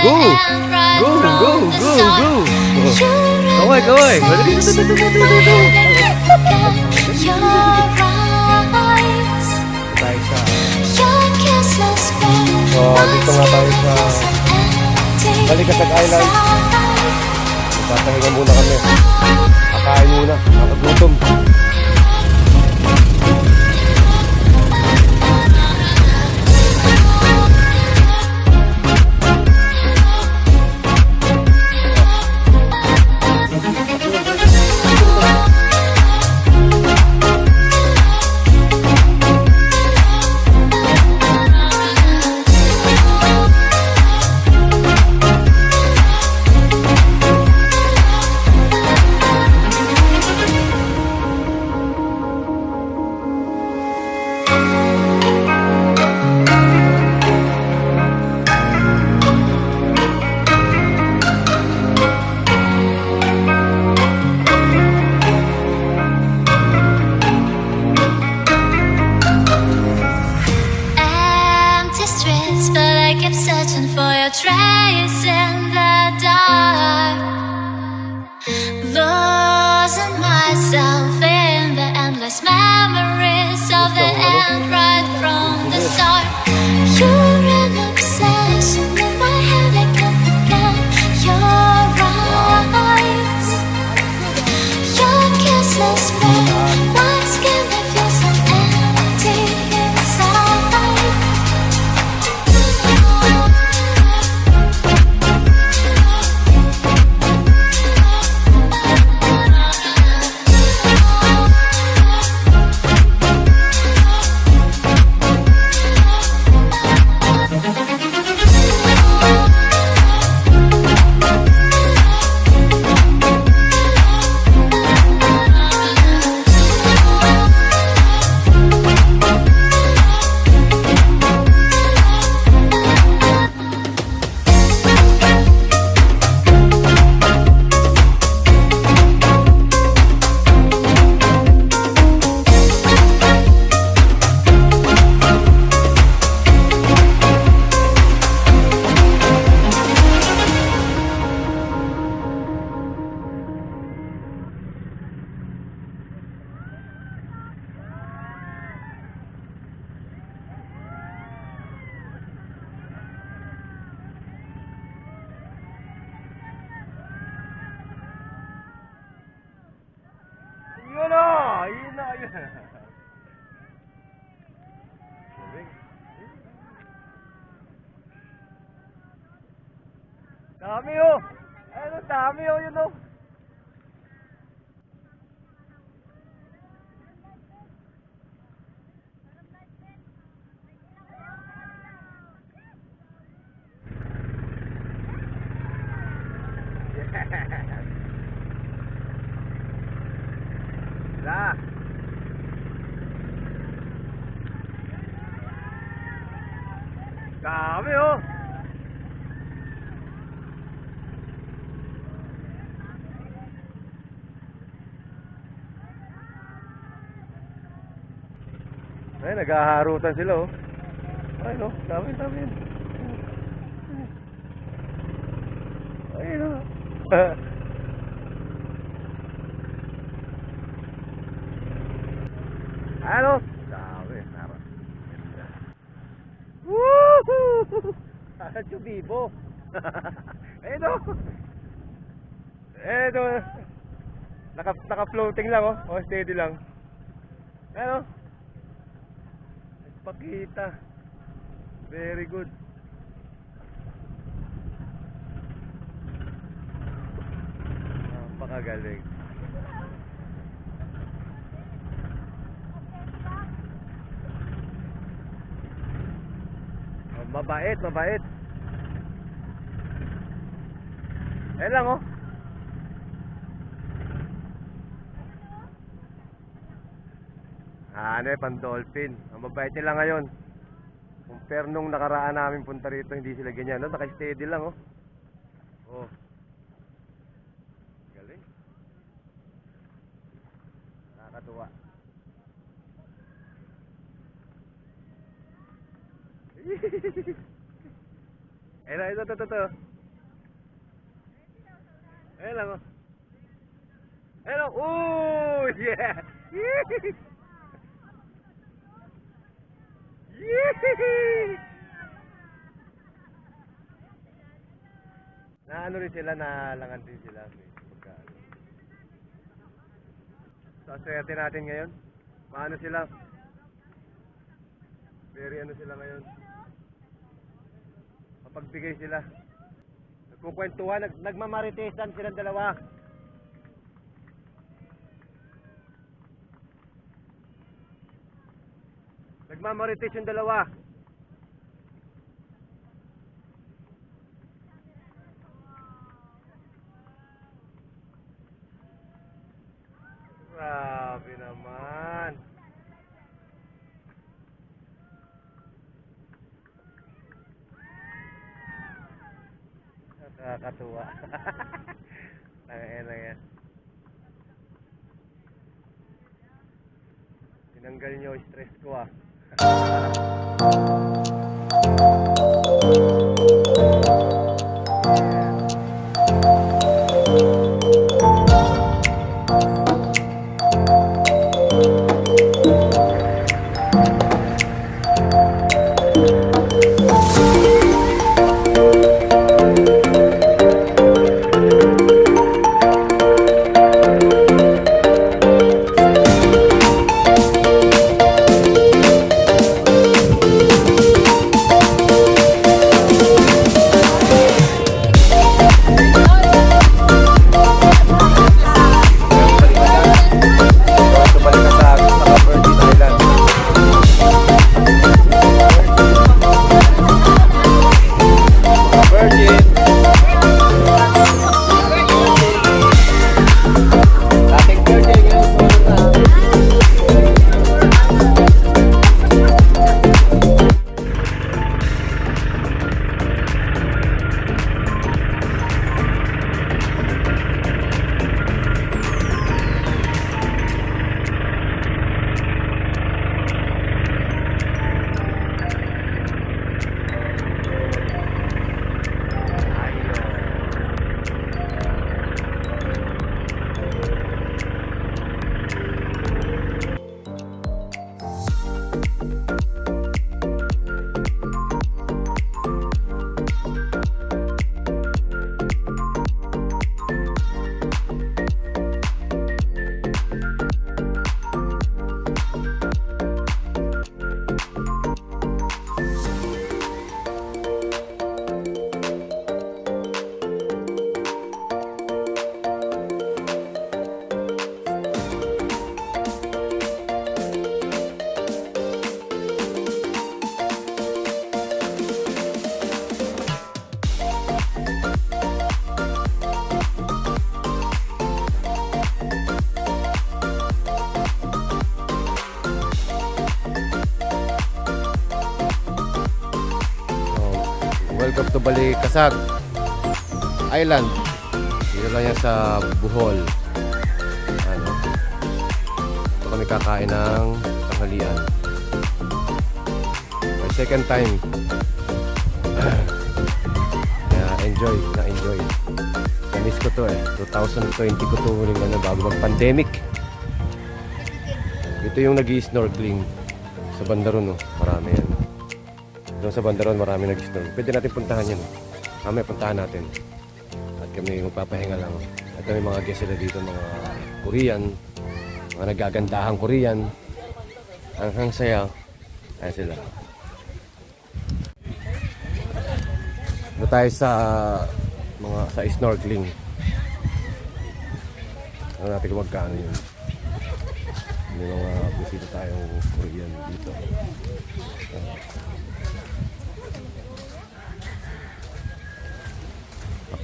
Go! Go! Go! Go! Go! Kaway! Kaway! Dito nga tayo sa Balikat Island. Papahinga muna kami. Kakain muna. Nakagutom. Trace in the dark, losing myself in the endless memories of the end right from the start. You're an obsession in my head, I can't forget your eyes, your kisses burn my skin, I feel so empty inside. Yun o! Yun na! Yun na! Dami o! Ano, dami o yun o! Lah. Dami oh. Ay, naghaharutan sila oh. Ay no, dami yun. Ay no. Ano? Dami, tara. Woohoo! At yung bibo. Eto. Eto. Naka-floating lang oh. Oh, steady lang. Ano? Pakita. Very good. Napakagaling. Mabait, mabait. Ayan lang oh. Ano eh, pan-dolphin. Ang mabait nila ngayon. Compare nung nakaraan namin punta rito, hindi sila ganyan. No? Naka-steady lang oh. Oh. Galing. Nakakatuwa. Eh, ito. Ayan lang, oh. Ayan, oh. Ooh, yeah. Yee! Yee! Na ano rin sila, nalangan din sila. Sa swerte natin ngayon. Maano sila? Very ano sila ngayon. Mapagbigay sila. Nagkukwentuhan, nagmamaritesan silang dalawa. Nagmamarites yung dalawa. Grabe naman. Nakakatuwa. Ayan na yan. Tinanggal nyo yung stress ko ah. Welcome to Balikasag Island. Dito lang yan sa Bohol. Ano? Ito kami kakain ng tanghalian. My second time. Enjoy. Na-miss ko to eh. 2020 ko to huling ano, bago mag-pandemic. Ito yung nag-i-snorkeling sa Bandaron, no? Marami yan. Doon sa Bandaron marami nag-snorkeling. Pwede natin puntahan yan. Mamaya puntahan natin. At kami magpapahinga lang. At kami mga guest sila dito, mga Korean. Mga nagagandahang Korean. Ang saya. Ayan sila. Doon tayo sa snorkeling. Ano natin kung magkano yun. May mga bisita tayong Korean dito.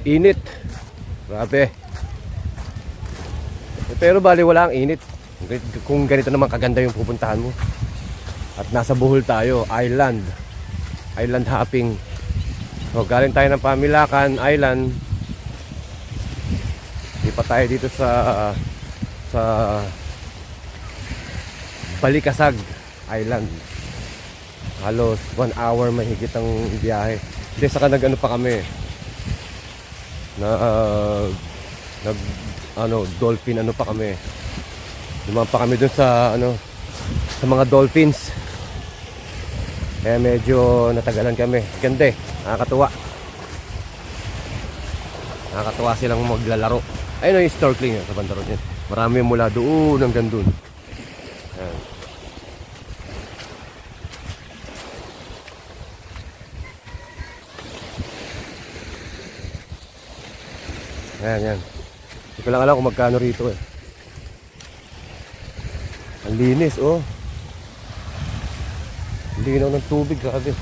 Init. Grabe. Pero bali wala ang init. Kung ganito naman kaganda yung pupuntahan mo. At nasa Bohol tayo, island. Island hopping. So galing tayo ng Pamilacan Island. Di pa tayo dito sa Balikasag Island. Halos 1 hour mahigit ang biyahe. Hindi, saka nag-ano pa kami. nag dolphin ano pa kami. Dumaan pa kami dun sa sa mga dolphins. Kaya medyo natagalan kami. Ganda eh, nakakatuwa. Nakakatuwa silang maglalaro. Ayun yung snorkeling sa banda ron yan. Marami mula doon hanggang doon. Ayan. Ayan, yan. Hindi ko lang alam kung magkano rito eh. Ang linis, oh. Ang linaw ng tubig, grabe.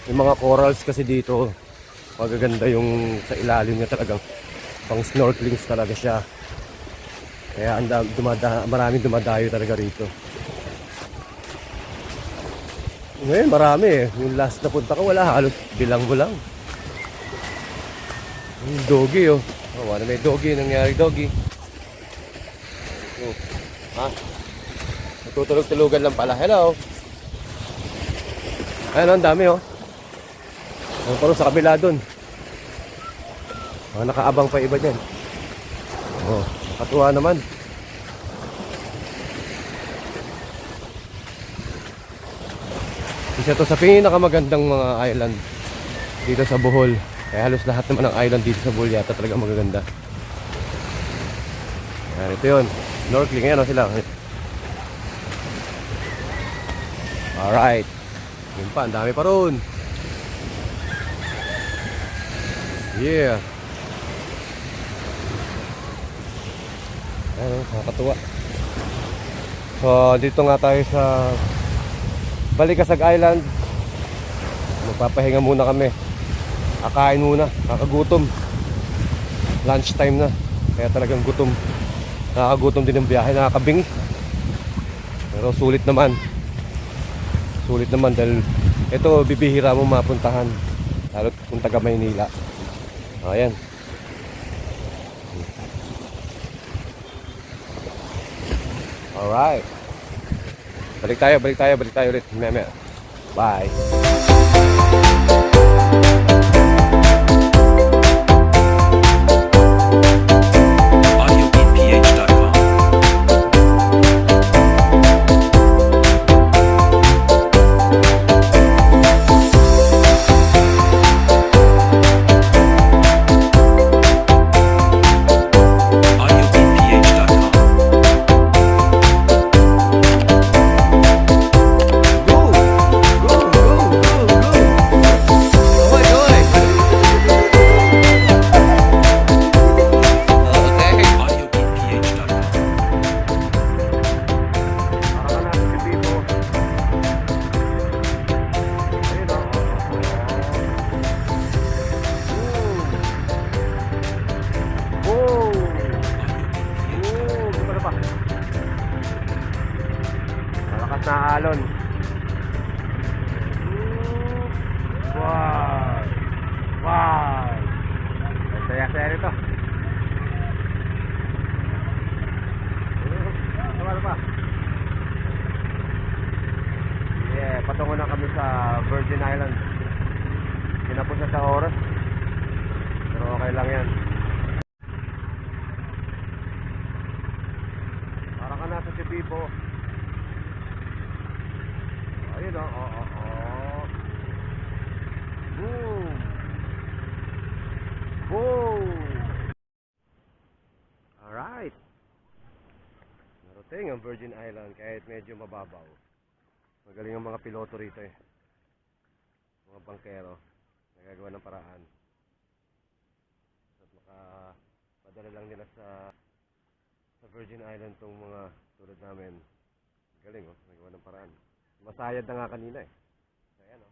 Yung mga corals kasi dito, magaganda yung sa ilalim niya talagang pang snorkelings talaga siya. Kaya maraming dumadayo talaga rito. Ngayon marami eh. Yung last na punta ko wala, halos bilang mo lang. Yung doggy oh. Oh, wala may doggy, nangyari doggy. Oh. Ha? Natutulog-tulugan lang pala. Hello. Ayun, ang dami oh. Ang parang sa kabila dun. Nakaabang pa iba dyan. Oh, nakatuwa naman. Isa to sa pinakamagandang mga island dito sa Bohol. Kaya halos lahat naman ng island dito sa Bohol yata talaga magaganda. Ayan, ito yun. Snorkeling. Ayan o sila. Alright. Yun pa, ang dami pa ron. Yeah. Ayan, nakakatuwa. So, dito nga tayo sa Balikasag Island. Magpapahinga muna kami. Kakain muna, kakagutom. Lunch time na. Kaya talagang gutom. Nakakagutom din ang biyahe, nakakabingi. Pero sulit naman. Sulit naman dahil ito bibihira mo mapuntahan. Lalo kung taga Maynila. Ayan. Alright. Balik tayo ulit. Maya. Bye. AudioBeatPH.com. AudioBeatPH.com. AudioBeatPH.com. Malakas na alon. Wow. Saya nito. Ano? Yeah, patungo na kami sa Virgin Islands. Kinapos na sa oras. Pero okay lang yan. Para ka nasa Cebu. Ayun o. Boom! Alright. Narating ang Virgin Island kahit medyo mababaw. Magaling ang mga piloto rito eh. Mga bangkero. Nagagawa ng paraan. At makapadala lang nila sa Virgin Island tong mga tulad namin. Galing oh, nagawa ng paraan. Masayad na nga kanina eh. Ayan oh.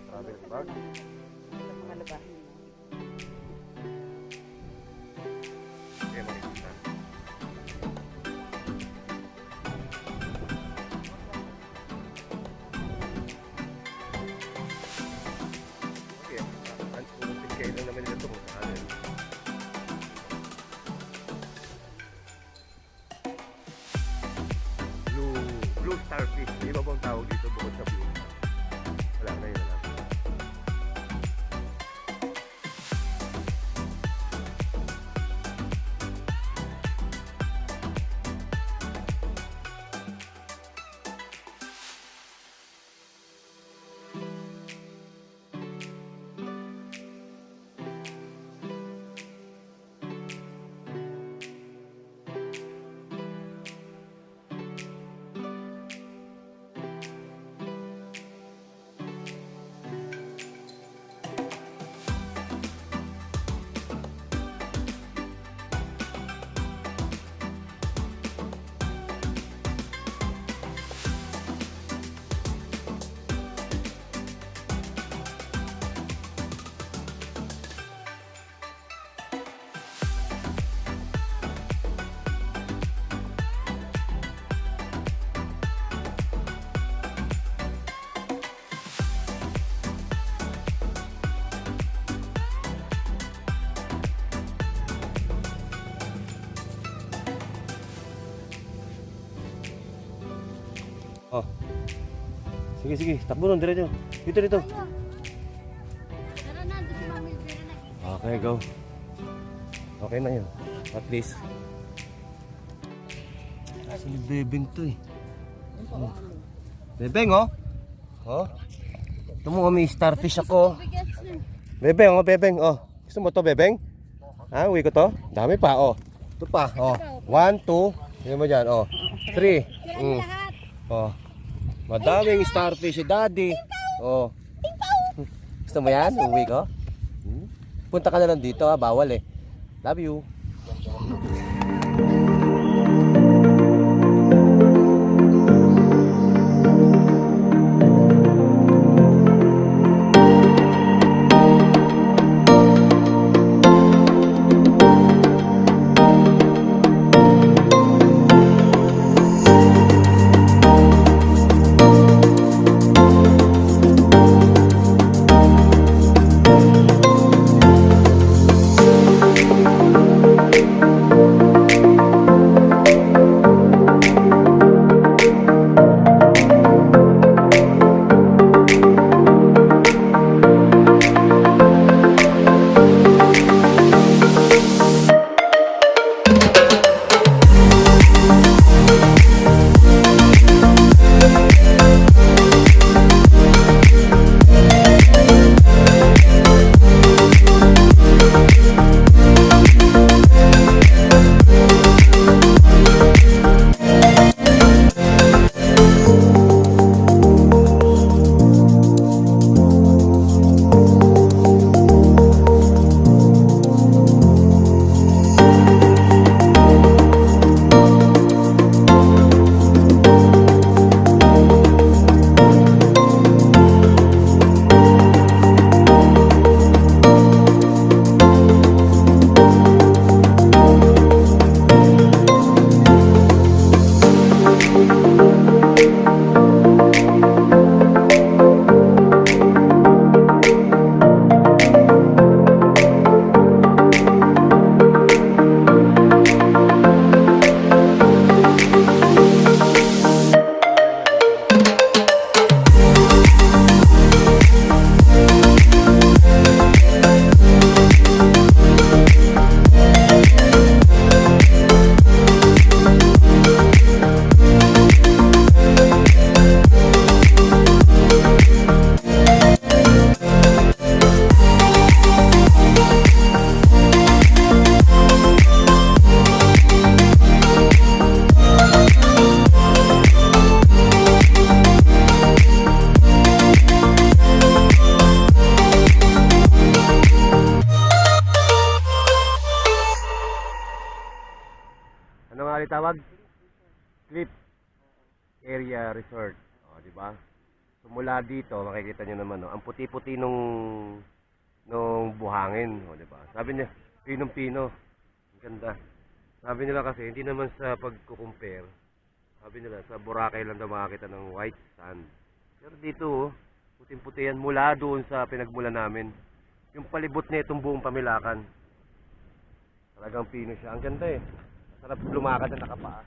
Travel bag. Mga labahin mo. Okay, makikita. Okay, ununtik kayo lang naman nila ito kung saan. Blue blue starfish. May iba bang tawag dito bukod sa blue? Wala na yun lang. Oh. Sige, sige. Takbo nun, diretso. Dito, dito. Tara na, doon si Mami Elvira na. Okay, go. Okay na yun. At least. Si Bebeng to eh. Oh. Bebeng, oh. Oh. Ito mo, may starfish ako. Bebeng, oh, Bebeng, oh. Gusto mo to, Bebeng? Ha, uwi ko to? Dami pa, oh. Ito pa, oh. 1, 2. Hindi mo dyan, oh. 3. Oh. Madaming starfish si Daddy. Oh. Gusto mo yan? Uwi ko? Punta ka na lang dito, ha? Bawal eh. Love you. Ano nga ulit tawag? Cliff Area Resort. O, di ba? So, mula dito, makikita nyo naman, no? Ang puti-puti nung buhangin. O, di ba? Sabi niya, pinong-pino. Ang ganda. Sabi nila kasi, hindi naman sa pagkukumpare. Sabi nila, sa Boracay lang daw makakita ng white sand. Pero dito, oh, puting-puti yan mula doon sa pinagmula namin. Yung palibot niya itong buong Pamilakan. Talagang pino siya. Ang ganda eh. Sarap lumakad na nakapaa.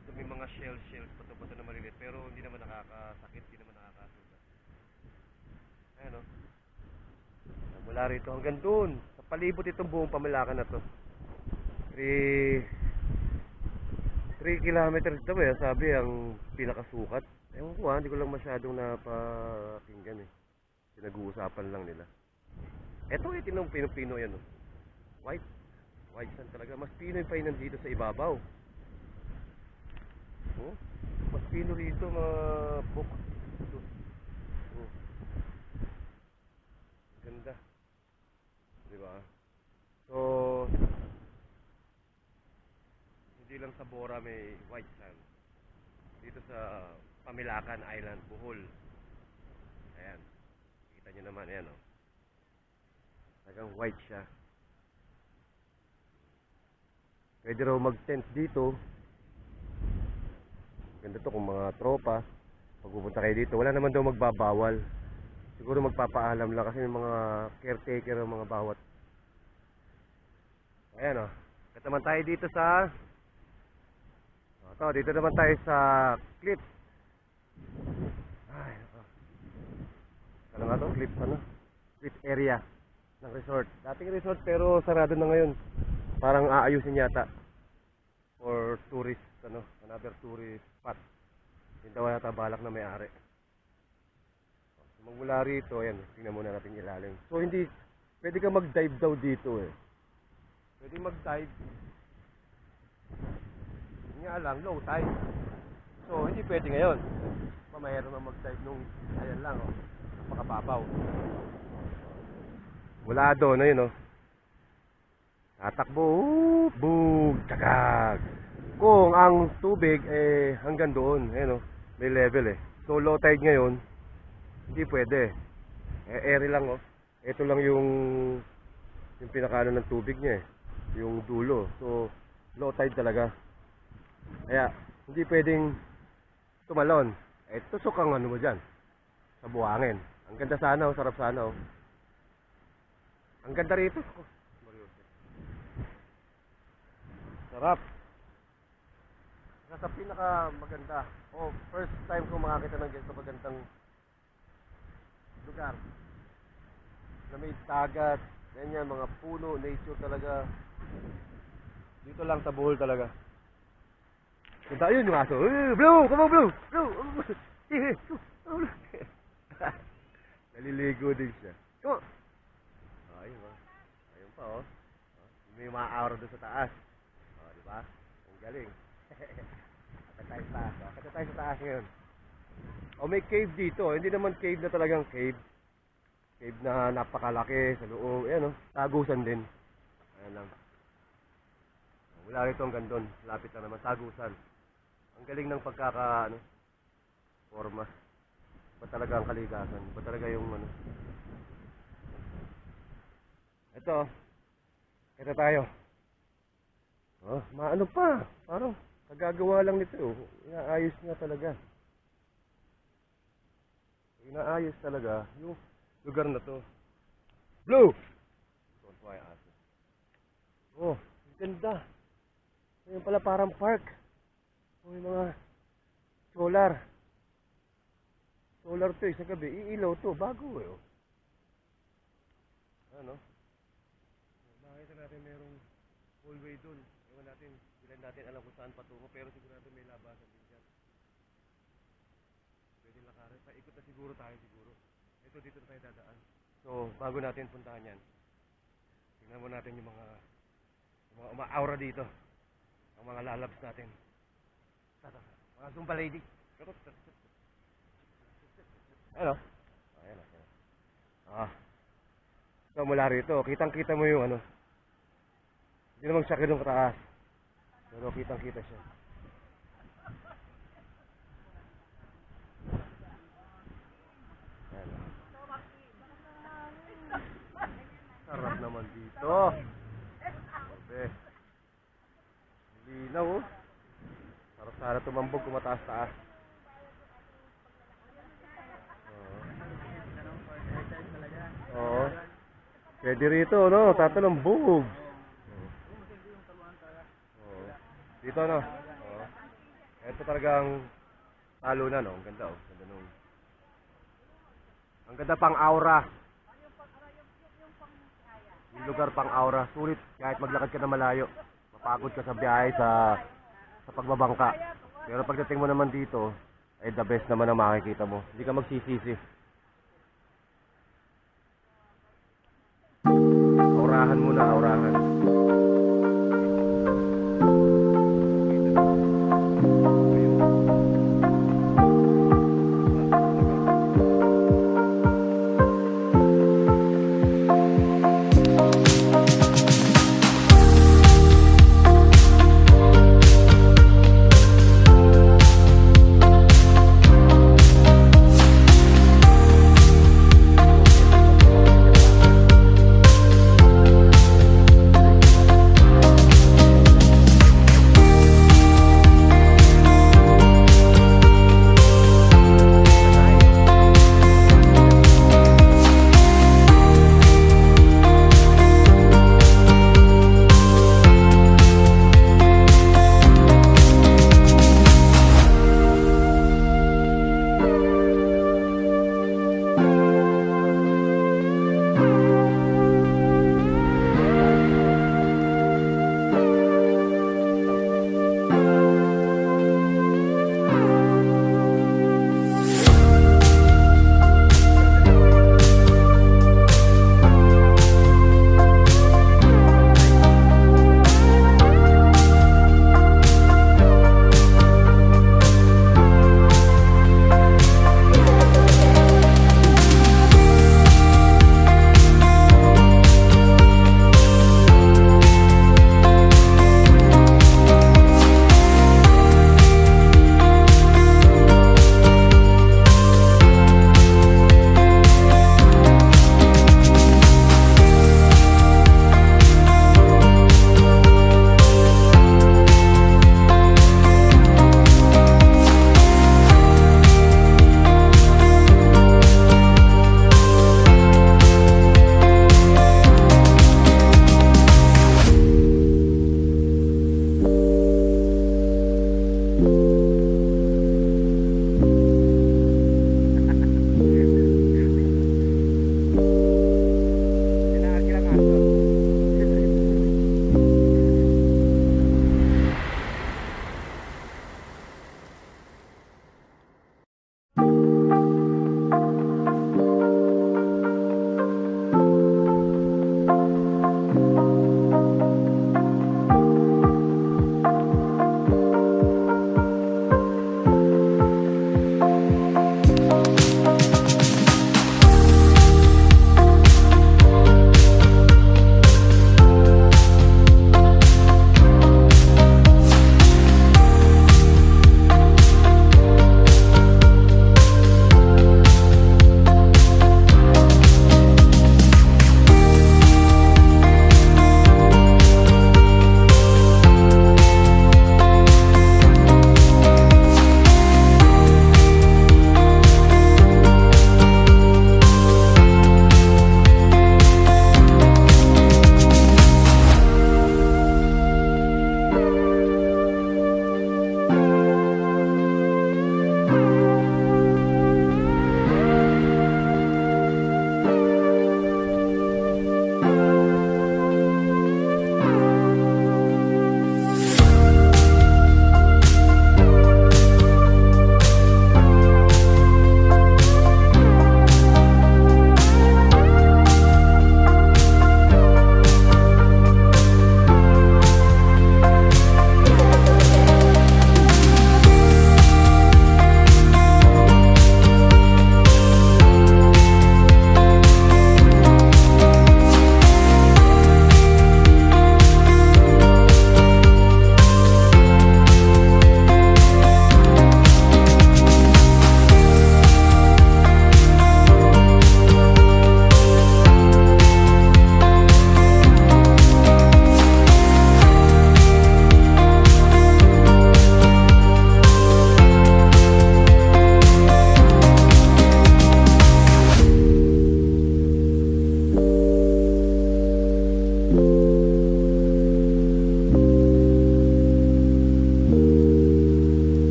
Although may mga shells, pato-pato na maliliit, pero hindi naman nakakasakit, hindi naman nakakasugat. Ayan o. Mula rito hanggang doon. Sa palibot itong buong Pamilakan na to. 3 kilometers daw eh, sabi ang pinakasukat. Ewan ko hindi ko lang masyadong napakinggan eh. Pinag-uusapan lang nila. Eto tinong pino-pino yan oh. White sand talaga. Mas pinoy pa yun nandito sa ibabaw. Oh, mas pino rito mga buk. Oh. Ganda. Diba? So, hindi lang sa Bora may white sand. Dito sa Pamilakan Island, Bohol. Ayan. Kita nyo naman, ayan o. Talagang white siya. Pwede raw mag-tent dito. Ganda to kung mga tropa. Pag pupunta kayo dito, wala naman daw magbabawal. Siguro magpapaalam lang kasi may mga caretaker ng mga bawat. Ayan o. Ito naman tayo dito sa dito naman tayo sa cliff. Ay, ano nga to? Cliff area ng resort. Dating resort pero sarado na ngayon. Parang aayusin yata. For tourist, another tourist spot. Hindi daw yata balak na may-ari. So, magmula rito, ayan, tingnan muna natin ilalim. So, hindi, pwede ka mag-dive daw dito eh. Pwede mag-dive. Hindi nga lang, low tide. So, hindi pwede ngayon. Mamaya naman mag-dive nung, ayan lang, oh, makababaw. Mula doon, ayun, oh. Tatakbo, bug, tagag. Kung ang tubig, hanggang doon, ayun, oh, may level, eh. So, low tide ngayon, hindi pwede. Ere lang, oh. Ito lang yung pinakaano ng tubig niya, eh. Yung dulo. So, low tide talaga. Kaya, hindi pwedeng tumalon. Tusok ang ano mo dyan. Sa buhangin. Ang ganda sana, oh. Sarap sana, oh. Ang ganda rito. Oh, sarap. Nasa pinaka maganda. Oh, first time ko makakita ng ganito magandang lugar. Na may dagat, ganyan, mga puno, nature talaga. Dito lang sa Bohol talaga. Punta yun yung aso. Blue! Come on, Blue! Blue! Naliligo din siya. Come on! Ayun ba? Ayun pa oh. May mga aura doon sa taas. Oh, di ba? Ang galing. Kata tayo sa taas. Kata tayo sa taas ngayon. Oh, may cave dito. Hindi naman cave na talagang cave. Cave na napakalaki sa loob. Ayan oh. Tagusan din. Ayan lang. Wala rito ang gandun. Lapit lang naman. Tagusan. Ang galing ng forma. Ba talaga ang kalikasan? Ba talaga yung Ito. Ito tayo. Oh, maano pa? Parang kagagawa lang nito. Inaayos niya talaga. Inaayos talaga yung lugar na to. Blue! Don't worry, aso. Oh, ganda. Ayun pala parang park. Oh, yung mga solar. Solar to sa gabi. Iilaw to. Bago eh. Oh. Ano? Makita natin merong hallway dun. Ewan natin. Bilan natin alam kung saan patungo. Pero sigurado may labasan din dyan. Pwede lakarin. Paikot na siguro tayo siguro. Ito dito na tayo dadaan. So, bago natin puntahan yan. Tingnan mo natin yung mga uma-aura dito. Ang mga lalabs natin. Mga Zumba lady. Ano? Ayan. So mula rito, kitang-kita mo yung hindi naman siya kinong kataas. Pero kitang-kita siya. Ayan. Sarap naman dito. Okay. Linaw oh. Sarap sana tumambog kung mataas-taas. Oo. Pwede rito, no? Tatanong bug. Oo. Dito, no? Oo. Ito talagang talo na, no? Ang ganda, oh. Ganda nung... Ang ganda pang aura. Yung lugar pang aura. Sulit kahit maglakad ka na malayo. Mapagod ka sa biyahe sa pagbabangka. Pero pagdating mo naman dito, ay the best naman ang makikita mo. Hindi ka magsisisi. Aurahan muna, aurahan.